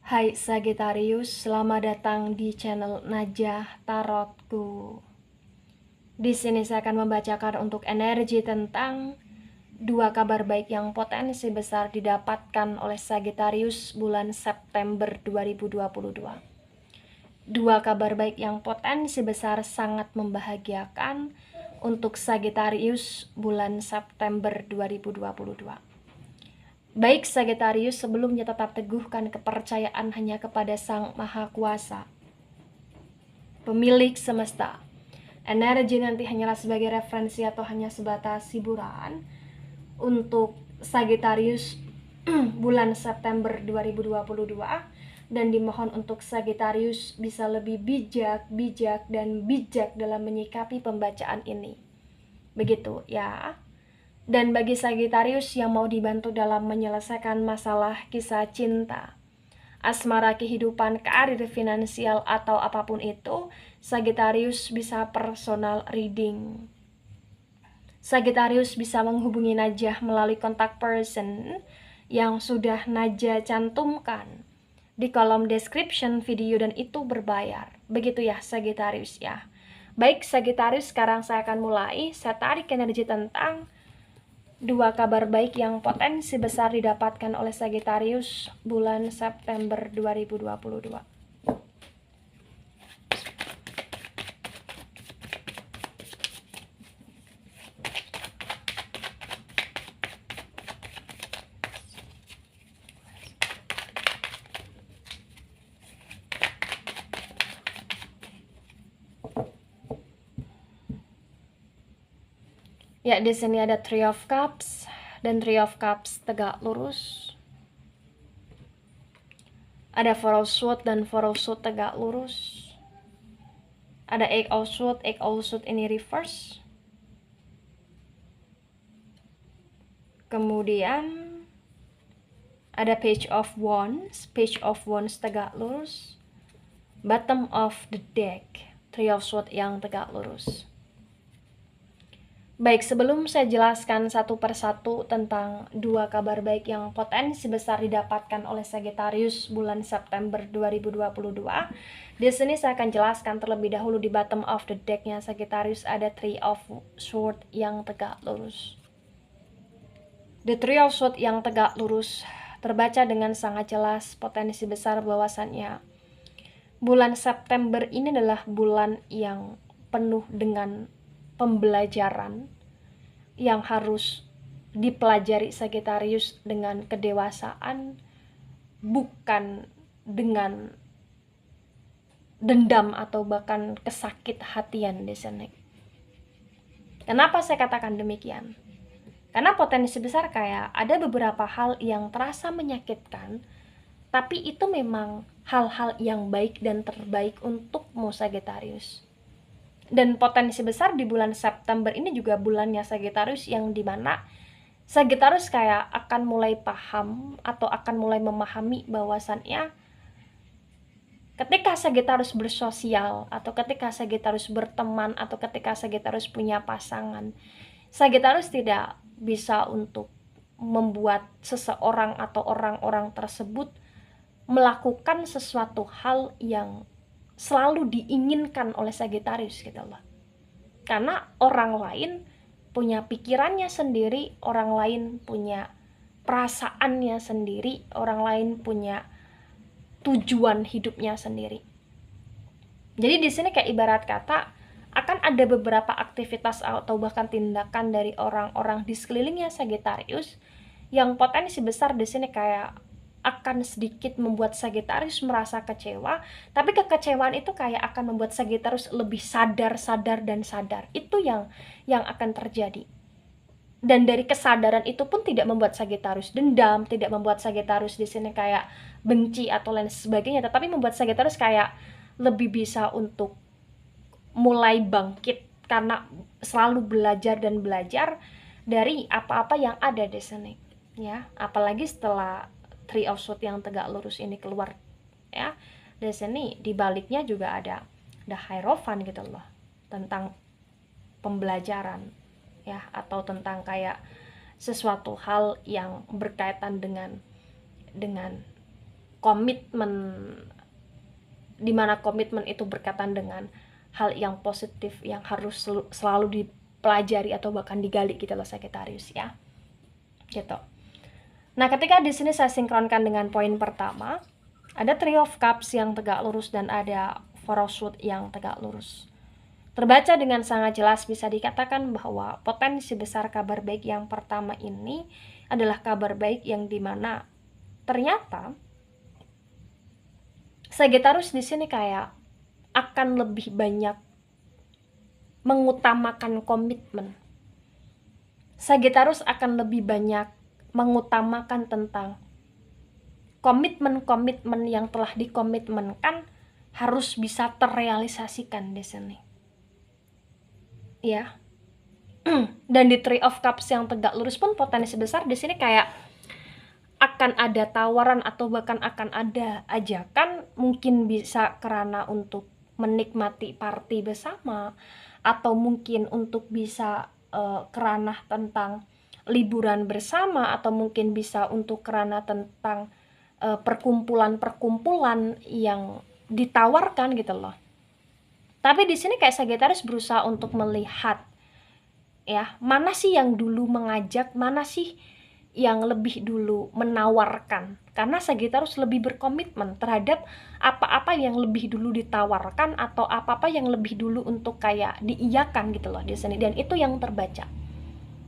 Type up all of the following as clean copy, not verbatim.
Hai Sagittarius, selamat datang di channel Najah Tarotku. Di sini saya akan membacakan untuk energi tentang dua kabar baik yang potensi besar didapatkan oleh Sagittarius bulan September 2022. Dua kabar baik yang potensi besar sangat membahagiakan untuk Sagittarius bulan September 2022. Baik Sagittarius, sebelumnya tetap teguhkan kepercayaan hanya kepada Sang Maha Kuasa, pemilik semesta. Energi nanti hanyalah sebagai referensi atau hanya sebatas hiburan untuk Sagittarius bulan September 2022, dan dimohon untuk Sagittarius bisa lebih bijak dalam menyikapi pembacaan ini. Begitu ya. Dan bagi Sagittarius yang mau dibantu dalam menyelesaikan masalah kisah cinta, asmara, kehidupan, karir, finansial, atau apapun itu, Sagittarius bisa personal reading. Sagittarius bisa menghubungi Najah melalui kontak person yang sudah Najah cantumkan di kolom description video, dan itu berbayar. Begitu ya Sagittarius ya. Baik Sagittarius, sekarang saya akan mulai. Saya tarik energi tentang dua kabar baik yang potensi besar didapatkan oleh Sagittarius bulan September 2022. Ya, di sini ada Three of Cups, dan Three of Cups tegak lurus. Ada Four of Swords dan Four of Swords tegak lurus. Ada Eight of Swords ini reverse. Kemudian ada Page of Wands tegak lurus. Bottom of the deck, Three of Swords yang tegak lurus. Baik, sebelum saya jelaskan satu persatu tentang dua kabar baik yang potensi besar didapatkan oleh Sagittarius bulan September 2022, di sini saya akan jelaskan terlebih dahulu di bottom of the deck-nya Sagittarius ada Three of Swords yang tegak lurus. The Three of Swords yang tegak lurus terbaca dengan sangat jelas potensi besar bahwasannya bulan September ini adalah bulan yang penuh dengan pembelajaran yang harus dipelajari Sagittarius dengan kedewasaan, bukan dengan dendam atau bahkan kesakit hatian di sini. Kenapa saya katakan demikian? Karena potensi besar kayak ada beberapa hal yang terasa menyakitkan, tapi itu memang hal-hal yang baik dan terbaik untukmu Sagittarius. Dan potensi besar di bulan September ini juga bulannya Sagittarius yang dimana Sagittarius kayak akan mulai paham atau akan mulai memahami bahwasannya ketika Sagittarius bersosial atau ketika Sagittarius berteman atau ketika Sagittarius punya pasangan, Sagittarius tidak bisa untuk membuat seseorang atau orang-orang tersebut melakukan sesuatu hal yang selalu diinginkan oleh Sagittarius gitu loh. Karena orang lain punya pikirannya sendiri, orang lain punya perasaannya sendiri, orang lain punya tujuan hidupnya sendiri. Jadi di sini kayak ibarat kata akan ada beberapa aktivitas atau bahkan tindakan dari orang-orang di sekelilingnya Sagittarius yang potensi besar di sini kayak akan sedikit membuat Sagittarius merasa kecewa, tapi kekecewaan itu kayak akan membuat Sagittarius lebih sadar. Itu yang akan terjadi. Dan dari kesadaran itu pun tidak membuat Sagittarius dendam, tidak membuat Sagittarius di sini kayak benci atau lain sebagainya, tetapi membuat Sagittarius kayak lebih bisa untuk mulai bangkit karena selalu belajar dari apa-apa yang ada di sini. Ya, apalagi setelah Three of Swords yang tegak lurus ini keluar ya. Di sini di baliknya juga ada Hierophant gitu loh. Tentang pembelajaran ya, atau tentang kayak sesuatu hal yang berkaitan dengan komitmen, dimana komitmen itu berkaitan dengan hal yang positif yang harus selalu dipelajari atau bahkan digali gitu loh Sagittarius ya, gitu. Nah, ketika di sini saya sinkronkan dengan poin pertama, ada Three of Cups yang tegak lurus dan ada Four of Swords yang tegak lurus. Terbaca dengan sangat jelas bisa dikatakan bahwa potensi besar kabar baik yang pertama ini adalah kabar baik yang dimana ternyata Sagittarius di sini kayak akan lebih banyak mengutamakan komitmen. Sagittarius akan lebih banyak mengutamakan tentang komitmen-komitmen yang telah dikomitmenkan harus bisa terrealisasikan di sini. Ya. Dan di Three of Cups yang tegak lurus pun potensi besar di sini kayak akan ada tawaran atau bahkan akan ada ajakan, mungkin bisa karena untuk menikmati party bersama atau mungkin untuk bisa kerana tentang liburan bersama atau mungkin bisa untuk kerana tentang perkumpulan-perkumpulan yang ditawarkan gitu loh. Tapi di sini kayak Sagittarius berusaha untuk melihat ya, mana sih yang dulu mengajak, mana sih yang lebih dulu menawarkan. Karena Sagittarius lebih berkomitmen terhadap apa-apa yang lebih dulu ditawarkan atau apa-apa yang lebih dulu untuk kayak diiyakan gitu loh di sini, dan itu yang terbaca.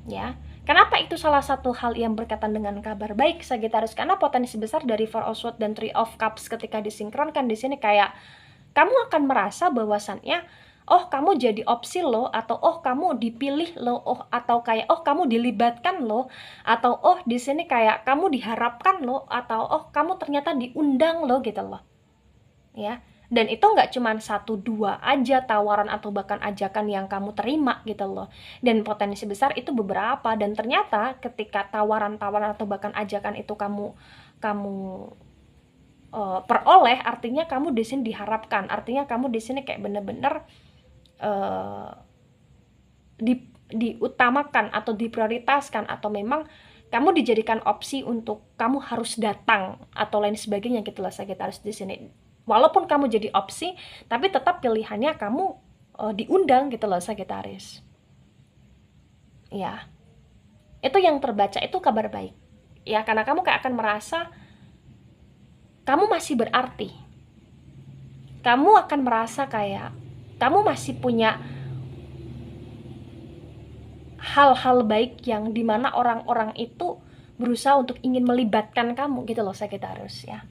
Ya. Kenapa itu salah satu hal yang berkaitan dengan kabar baik Sagittarius? Karena potensi besar dari Four of Swords dan Three of Cups ketika disinkronkan di sini kayak kamu akan merasa bahwasannya oh kamu jadi opsi lo, atau oh kamu dipilih lo, oh atau kayak oh kamu dilibatkan lo, atau oh di sini kayak kamu diharapkan lo, atau oh kamu ternyata diundang lo gitu loh ya. Dan itu nggak cuma 1-2 aja tawaran atau bahkan ajakan yang kamu terima gitu loh, dan potensi besar itu beberapa, dan ternyata ketika tawaran-tawaran atau bahkan ajakan itu kamu peroleh, artinya kamu di sini diharapkan, artinya kamu di sini kayak bener-bener diutamakan atau diprioritaskan, atau memang kamu dijadikan opsi untuk kamu harus datang atau lain sebagainya gitu lah Sagittarius di sini. Walaupun kamu jadi opsi, tapi tetap pilihannya kamu diundang gitu loh Sagittarius. Ya, itu yang terbaca, itu kabar baik. Ya, karena kamu kayak akan merasa kamu masih berarti. Kamu akan merasa kayak kamu masih punya hal-hal baik yang dimana orang-orang itu berusaha untuk ingin melibatkan kamu gitu loh Sagittarius ya.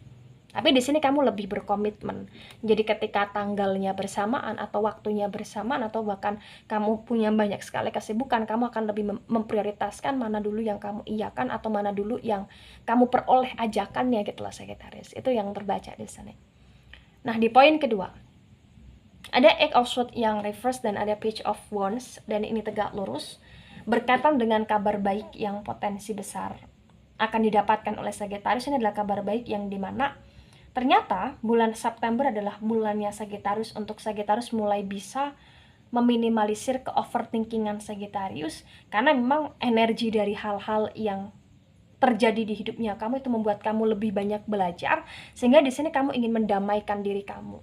Tapi di sini kamu lebih berkomitmen. Jadi ketika tanggalnya bersamaan atau waktunya bersamaan atau bahkan kamu punya banyak sekali kesibukan, kamu akan lebih memprioritaskan mana dulu yang kamu iyakan atau mana dulu yang kamu peroleh ajakannya gitu loh Sagittarius. Itu yang terbaca di sini. Nah, di poin kedua, ada Eight of Swords yang reverse dan ada Page of Wands, dan ini tegak lurus berkaitan dengan kabar baik yang potensi besar akan didapatkan oleh Sagittarius. Ini adalah kabar baik yang dimana ternyata bulan September adalah bulannya Sagittarius untuk Sagittarius mulai bisa meminimalisir ke-overthinkingan Sagittarius, karena memang energi dari hal-hal yang terjadi di hidupnya kamu itu membuat kamu lebih banyak belajar, sehingga di sini kamu ingin mendamaikan diri kamu.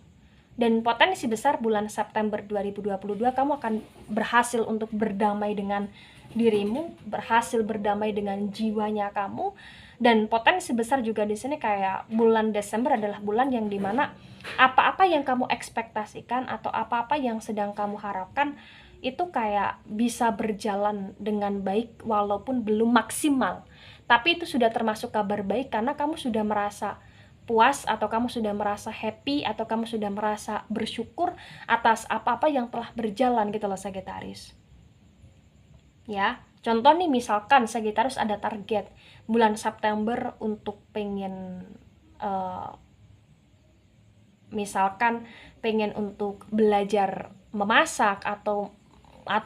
Dan potensi besar bulan September 2022 kamu akan berhasil untuk berdamai dengan dirimu, berhasil berdamai dengan jiwanya kamu. Dan potensi besar juga di sini kayak bulan Desember adalah bulan yang dimana apa-apa yang kamu ekspektasikan atau apa-apa yang sedang kamu harapkan itu kayak bisa berjalan dengan baik walaupun belum maksimal. Tapi itu sudah termasuk kabar baik karena kamu sudah merasa puas atau kamu sudah merasa happy atau kamu sudah merasa bersyukur atas apa-apa yang telah berjalan gitu loh Sagittarius. Ya, contoh nih misalkan Sagittarius ada target bulan September untuk pengen misalkan pengen untuk belajar memasak atau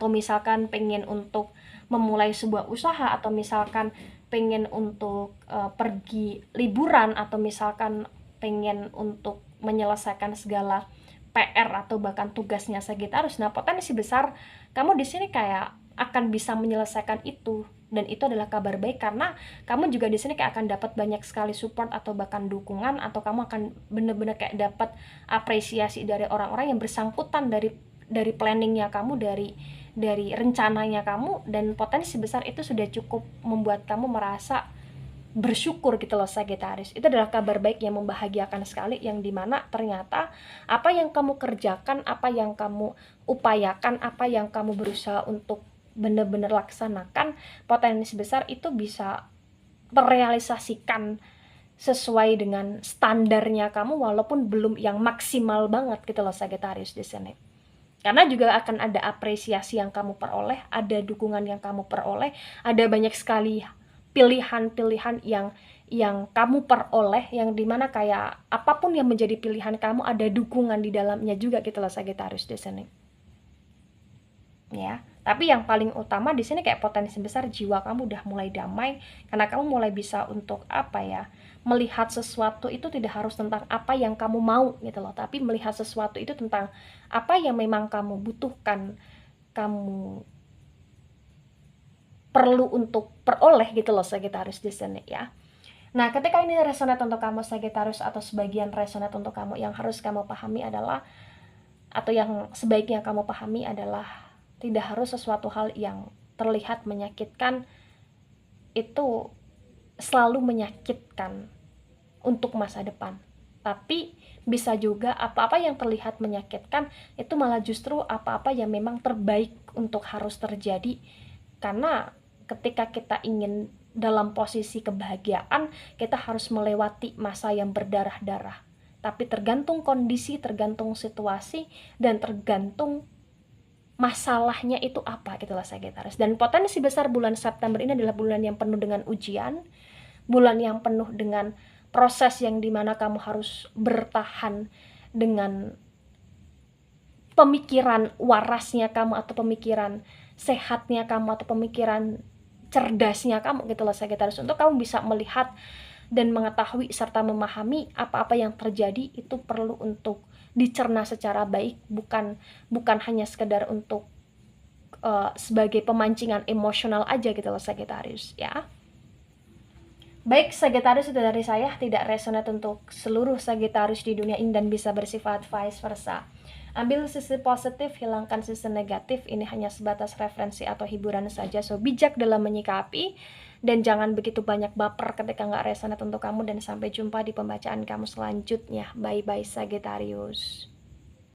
misalkan pengen untuk memulai sebuah usaha atau misalkan pengen untuk pergi liburan atau misalkan pengen untuk menyelesaikan segala PR atau bahkan tugasnya Sagittarius. Nah, potensi besar kamu di sini kayak akan bisa menyelesaikan itu Dan itu adalah kabar baik karena kamu juga di sini kayak akan dapat banyak sekali support atau bahkan dukungan, atau kamu akan bener-bener kayak dapat apresiasi dari orang-orang yang bersangkutan dari planningnya kamu, dari rencananya kamu, dan potensi besar itu sudah cukup membuat kamu merasa bersyukur gitu loh Sagittarius. Itu adalah kabar baik yang membahagiakan sekali, yang dimana ternyata apa yang kamu kerjakan, apa yang kamu upayakan, apa yang kamu berusaha untuk benar-benar laksanakan, potensi besar itu bisa terrealisasikan sesuai dengan standarnya kamu, walaupun belum yang maksimal banget gitu loh Sagittarius di sini. Karena juga akan ada apresiasi yang kamu peroleh, ada dukungan yang kamu peroleh, ada banyak sekali pilihan-pilihan yang kamu peroleh, yang dimana kayak apapun yang menjadi pilihan kamu ada dukungan di dalamnya juga gitu loh Sagittarius di sini. Ya, tapi yang paling utama di sini kayak potensi besar jiwa kamu udah mulai damai, karena kamu mulai bisa untuk apa ya, melihat sesuatu itu tidak harus tentang apa yang kamu mau gitu loh, tapi melihat sesuatu itu tentang apa yang memang kamu butuhkan, kamu perlu untuk peroleh gitu loh Sagittarius di sini ya. Nah, ketika ini resonate untuk kamu Sagittarius, atau sebagian resonate untuk kamu, yang harus kamu pahami adalah, atau yang sebaiknya kamu pahami adalah, tidak harus sesuatu hal yang terlihat menyakitkan itu selalu menyakitkan untuk masa depan. Tapi bisa juga apa-apa yang terlihat menyakitkan itu malah justru apa-apa yang memang terbaik untuk harus terjadi. Karena ketika kita ingin dalam posisi kebahagiaan, kita harus melewati masa yang berdarah-darah. Tapi tergantung kondisi, tergantung situasi, dan tergantung masalahnya itu apa gitu lah Sagittarius. Dan potensi besar bulan September ini adalah bulan yang penuh dengan ujian, bulan yang penuh dengan proses yang dimana kamu harus bertahan dengan pemikiran warasnya kamu, atau pemikiran sehatnya kamu, atau pemikiran cerdasnya kamu gitu loh Sagittarius, untuk kamu bisa melihat dan mengetahui serta memahami apa-apa yang terjadi itu perlu untuk dicerna secara baik, bukan hanya sekedar untuk sebagai pemancingan emosional aja gitu loh Sagittarius ya. Baik Sagittarius, itu dari saya, tidak resonate untuk seluruh Sagittarius di dunia ini dan bisa bersifat vice versa. Ambil sisi positif, hilangkan sisi negatif. Ini hanya sebatas referensi atau hiburan saja, so bijak dalam menyikapi, dan jangan begitu banyak baper ketika nggak resonate untuk kamu. Dan sampai jumpa di pembacaan kamu selanjutnya. Bye bye Sagittarius.